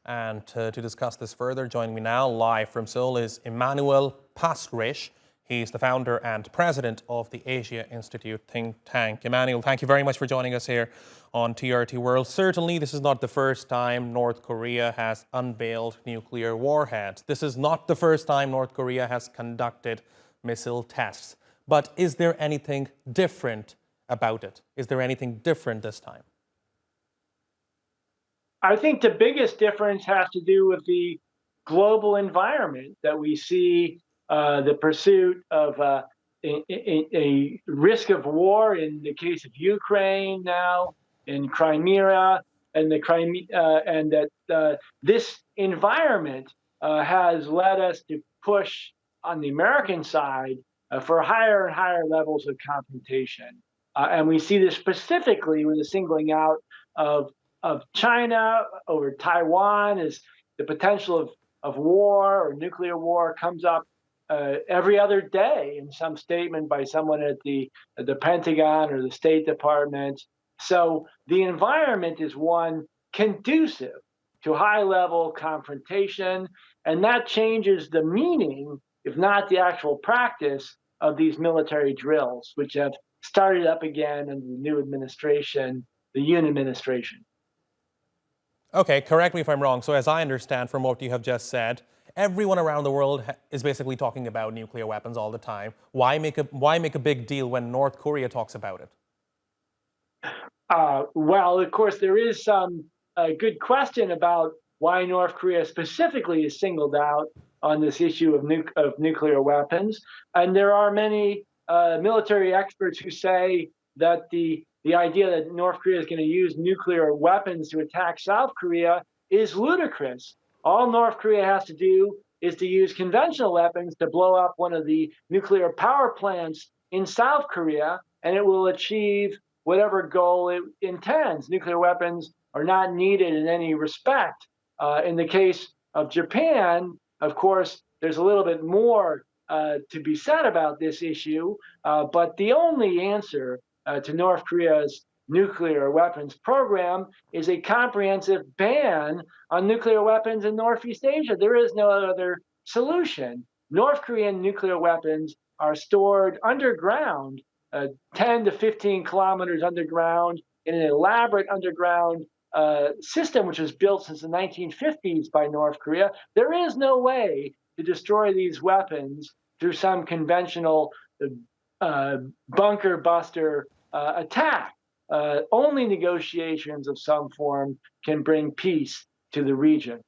And to discuss this further, joining me now live from Seoul is Emanuel Pastreich. He's the founder and president of the Asia Institute think tank. Emanuel, thank you very much for joining us here on TRT World. Certainly, this is not the first time North Korea has unveiled nuclear warheads. This is not the first time North Korea has conducted missile tests. But is there anything different about it? Is there anything different this time? I think the biggest difference has to do with the global environment that we see, the pursuit of a risk of war in the case of Ukraine now, in Crimea, and that this environment has led us to push on the American side for higher and higher levels of confrontation. And we see this specifically with the singling out of China over Taiwan, as the potential of war or nuclear war comes up every other day in some statement by someone at the Pentagon or the State Department. So the environment is one conducive to high-level confrontation, and that changes the meaning, if not the actual practice, of these military drills, which have started up again under the new administration, the Yoon administration. Okay, correct me if I'm wrong. So as I understand from what you have just said, everyone around the world is basically talking about nuclear weapons all the time. Why make a big deal when North Korea talks about it? Well, of course, there is some good question about why North Korea specifically is singled out on this issue of nuclear weapons. And there are many military experts who say that the idea that North Korea is going to use nuclear weapons to attack South Korea is ludicrous. All North Korea has to do is to use conventional weapons to blow up one of the nuclear power plants in South Korea, and it will achieve whatever goal it intends. Nuclear weapons are not needed in any respect. In the case of Japan, of course, there's a little bit more to be said about this issue, but the only answer to North Korea's nuclear weapons program is a comprehensive ban on nuclear weapons in Northeast Asia. There is no other solution. North Korean nuclear weapons are stored underground, 10 to 15 kilometers underground, in an elaborate underground system which was built since the 1950s by North Korea. There is no way to destroy these weapons through some conventional bunker buster attack. Only negotiations of some form can bring peace to the region.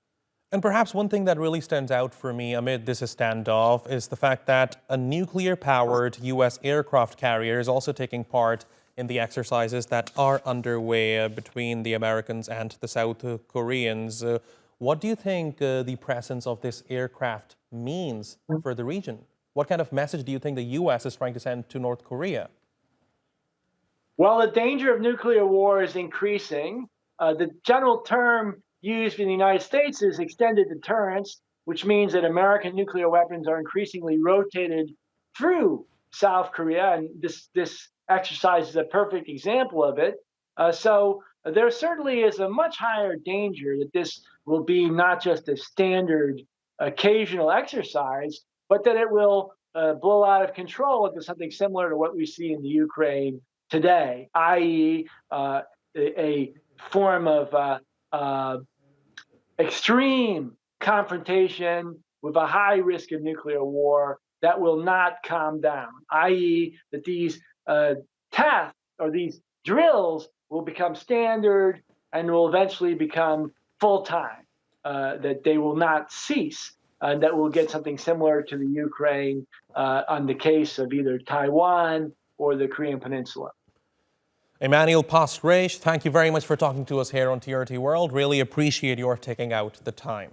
And perhaps one thing that really stands out for me amid this standoff is the fact that a nuclear-powered U.S. aircraft carrier is also taking part in the exercises that are underway between the Americans and the South Koreans. What do you think the presence of this aircraft means for the region? What kind of message do you think the U.S. is trying to send to North Korea? Well, the danger of nuclear war is increasing. The general term used in the United States is extended deterrence, which means that American nuclear weapons are increasingly rotated through South Korea, and this exercise is a perfect example of it. So there certainly is a much higher danger that this will be not just a standard occasional exercise, but that it will blow out of control into something similar to what we see in the Ukraine today, i.e. a form of extreme confrontation with a high risk of nuclear war that will not calm down, i.e. that these tests or these drills will become standard and will eventually become full-time, that they will not cease, and that we'll get something similar to the Ukraine on the case of either Taiwan or the Korean Peninsula. Emanuel Pastreich, thank you very much for talking to us here on TRT World. Really appreciate your taking out the time.